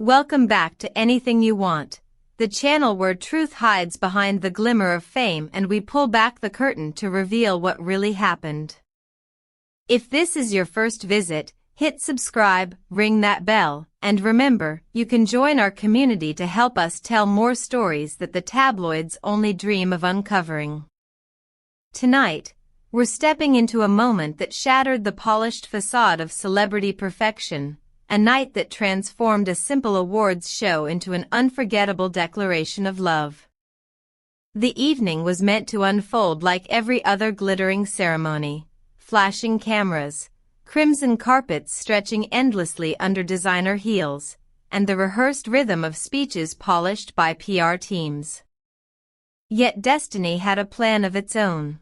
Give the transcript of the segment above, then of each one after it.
Welcome back to Anything You Want, the channel where truth hides behind the glimmer of fame and we pull back the curtain to reveal what really happened. If this is your first visit, hit subscribe, ring that bell, and remember, you can join our community to help us tell more stories that the tabloids only dream of uncovering. Tonight, we're stepping into a moment that shattered the polished facade of celebrity perfection, a night that transformed a simple awards show into an unforgettable declaration of love. The evening was meant to unfold like every other glittering ceremony, flashing cameras, crimson carpets stretching endlessly under designer heels, and the rehearsed rhythm of speeches polished by PR teams. Yet destiny had a plan of its own.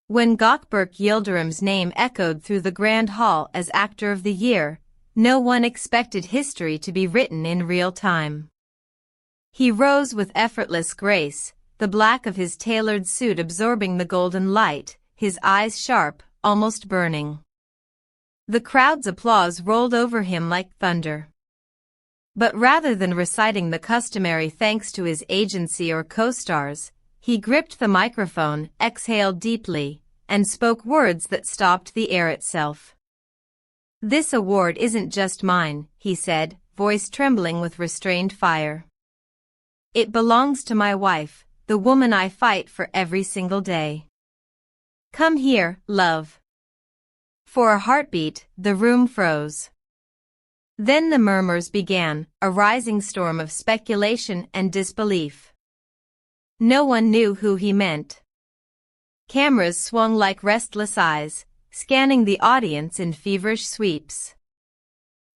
When Gökberk Yıldırım's name echoed through the Grand Hall as Actor of the Year, no one expected history to be written in real time. He rose with effortless grace, the black of his tailored suit absorbing the golden light, his eyes sharp, almost burning. The crowd's applause rolled over him like thunder. But rather than reciting the customary thanks to his agency or co-stars, he gripped the microphone, exhaled deeply, and spoke words that stopped the air itself. "This award isn't just mine," he said, voice trembling with restrained fire. "It belongs to my wife, the woman I fight for every single day. Come here, love." For a heartbeat, the room froze. Then the murmurs began, a rising storm of speculation and disbelief. No one knew who he meant. Cameras swung like restless eyes, scanning the audience in feverish sweeps.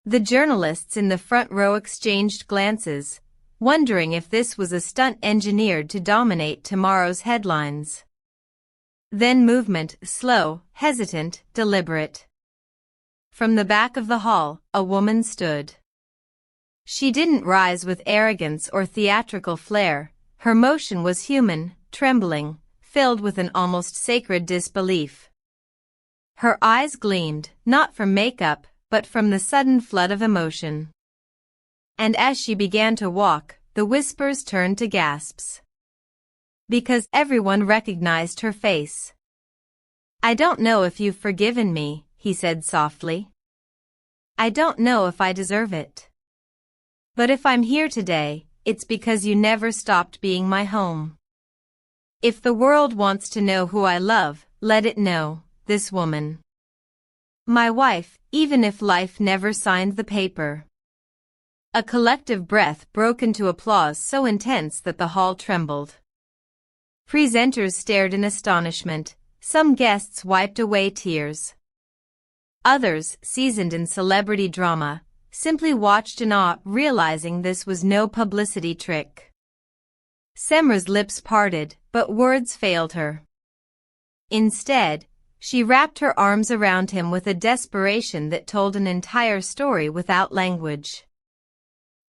The journalists in the front row exchanged glances, wondering if this was a stunt engineered to dominate tomorrow's headlines. Then movement, slow, hesitant, deliberate. From the back of the hall, a woman stood. She didn't rise with arrogance or theatrical flair. Her motion was human, trembling, filled with an almost sacred disbelief. Her eyes gleamed, not from makeup, but from the sudden flood of emotion. And as she began to walk, the whispers turned to gasps. Because everyone recognized her face. "I don't know if you've forgiven me," he said softly. "I don't know if I deserve it. But if I'm here today, it's because you never stopped being my home. If the world wants to know who I love, let it know. This woman. My wife, even if life never signed the paper." A collective breath broke into applause so intense that the hall trembled. Presenters stared in astonishment, some guests wiped away tears. Others, seasoned in celebrity drama, simply watched in awe, realizing this was no publicity trick. Cemre's lips parted, but words failed her. Instead, she wrapped her arms around him with a desperation that told an entire story without language.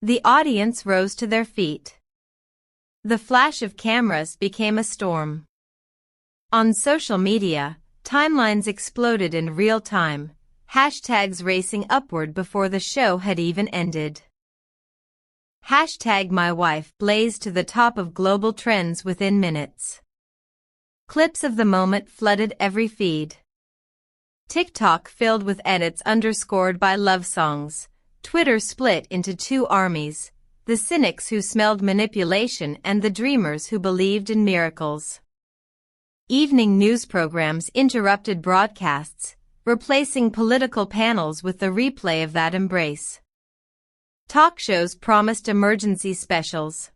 The audience rose to their feet. The flash of cameras became a storm. On social media, timelines exploded in real time, hashtags racing upward before the show had even ended. #MyWife blazed to the top of global trends within minutes. Clips of the moment flooded every feed. TikTok filled with edits underscored by love songs. Twitter split into two armies, the cynics who smelled manipulation and the dreamers who believed in miracles. Evening news programs interrupted broadcasts, replacing political panels with the replay of that embrace. Talk shows promised emergency specials.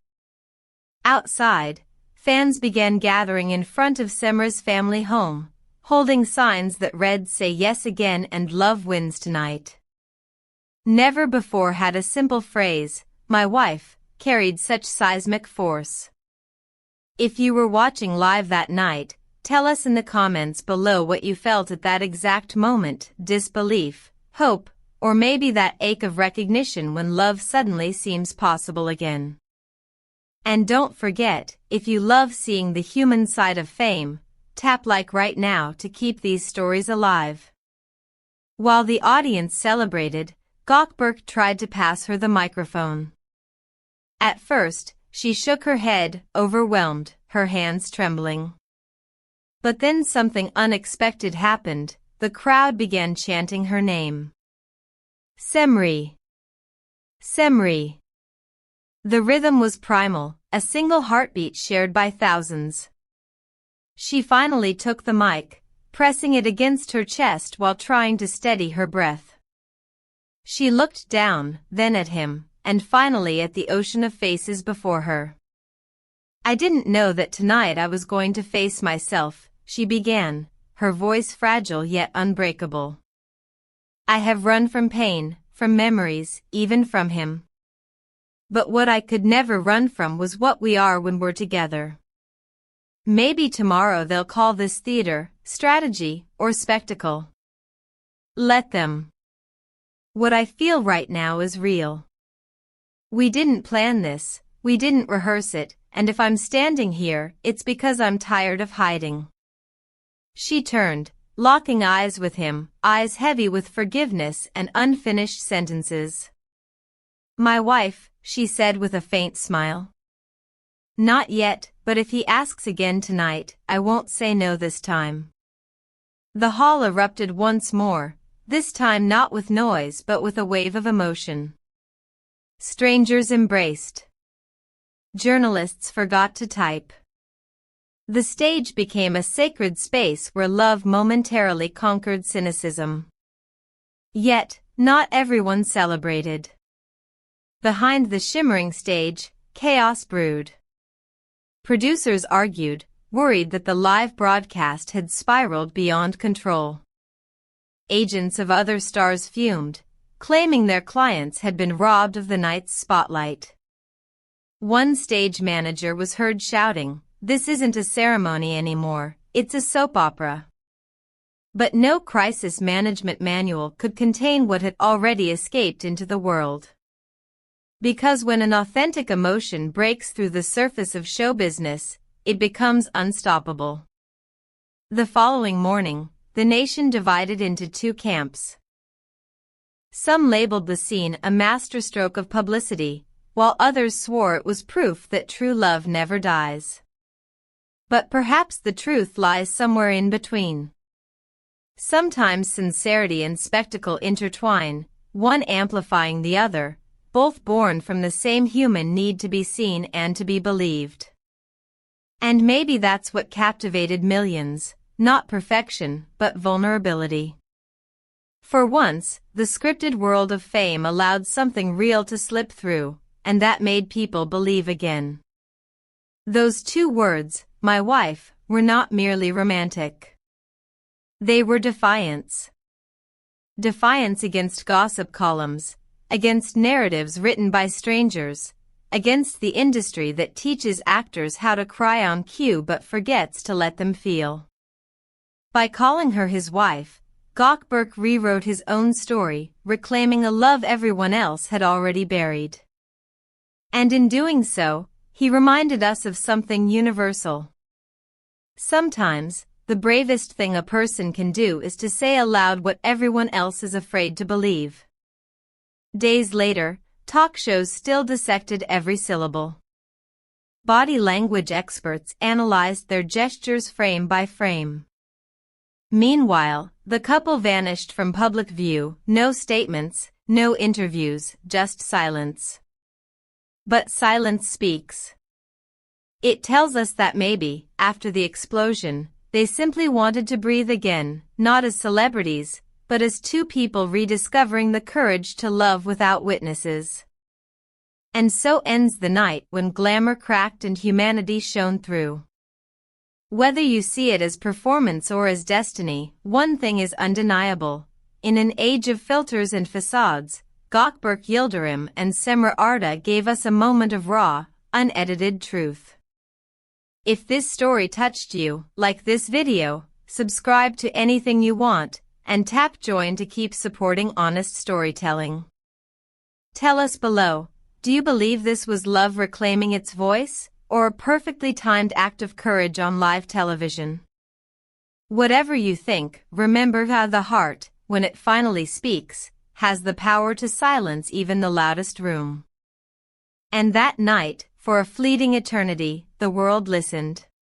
Outside, fans began gathering in front of Cemre's family home, holding signs that read "Say yes again" and "Love wins tonight." Never before had a simple phrase, "my wife," carried such seismic force. If you were watching live that night, tell us in the comments below what you felt at that exact moment, disbelief, hope, or maybe that ache of recognition when love suddenly seems possible again. And don't forget, if you love seeing the human side of fame, tap like right now to keep these stories alive. While the audience celebrated, Gökberk tried to pass her the microphone. At first, she shook her head, overwhelmed, her hands trembling. But then something unexpected happened. The crowd began chanting her name. Cemre. Cemre. The rhythm was primal, a single heartbeat shared by thousands. She finally took the mic, pressing it against her chest while trying to steady her breath. She looked down, then at him, and finally at the ocean of faces before her. I didn't know that tonight I was going to face myself, she began, her voice fragile yet unbreakable. I have run from pain, from memories, even from him. But what I could never run from was what we are when we're together. Maybe tomorrow they'll call this theater, strategy, or spectacle. Let them. What I feel right now is real. We didn't plan this, we didn't rehearse it, and if I'm standing here, it's because I'm tired of hiding. She turned, locking eyes with him, eyes heavy with forgiveness and unfinished sentences. My wife, she said with a faint smile. Not yet, but if he asks again tonight, I won't say no this time. The hall erupted once more, this time not with noise but with a wave of emotion. Strangers embraced. Journalists forgot to type. The stage became a sacred space where love momentarily conquered cynicism. Yet, not everyone celebrated. Behind the shimmering stage, chaos brewed. Producers argued, worried that the live broadcast had spiraled beyond control. Agents of other stars fumed, claiming their clients had been robbed of the night's spotlight. One stage manager was heard shouting, "This isn't a ceremony anymore, it's a soap opera." But no crisis management manual could contain what had already escaped into the world. Because when an authentic emotion breaks through the surface of show business, it becomes unstoppable. The following morning, the nation divided into two camps. Some labeled the scene a masterstroke of publicity, while others swore it was proof that true love never dies. But perhaps the truth lies somewhere in between. Sometimes sincerity and spectacle intertwine, one amplifying the other, both born from the same human need to be seen and to be believed. And maybe that's what captivated millions, not perfection, but vulnerability. For once, the scripted world of fame allowed something real to slip through, and that made people believe again. Those two words, my wife, were not merely romantic. They were defiance. Defiance against gossip columns, against narratives written by strangers, against the industry that teaches actors how to cry on cue but forgets to let them feel. By calling her his wife, Gökberk rewrote his own story, reclaiming a love everyone else had already buried. And in doing so, he reminded us of something universal. Sometimes, the bravest thing a person can do is to say aloud what everyone else is afraid to believe. Days later, talk shows still dissected every syllable. Body language experts analyzed their gestures frame by frame. Meanwhile, the couple vanished from public view, no statements, no interviews, just silence. But silence speaks. It tells us that maybe, after the explosion, they simply wanted to breathe again, not as celebrities, but as two people rediscovering the courage to love without witnesses. And so ends the night when glamour cracked and humanity shone through. Whether you see it as performance or as destiny, one thing is undeniable. In an age of filters and facades, Gökberk, Yıldırım and Cemre Arda gave us a moment of raw, unedited truth. If this story touched you, like this video, subscribe to Anything You Want, and tap join to keep supporting honest storytelling. Tell us below, do you believe this was love reclaiming its voice, or a perfectly timed act of courage on live television? Whatever you think, remember how the heart, when it finally speaks, has the power to silence even the loudest room. And that night, for a fleeting eternity, the world listened.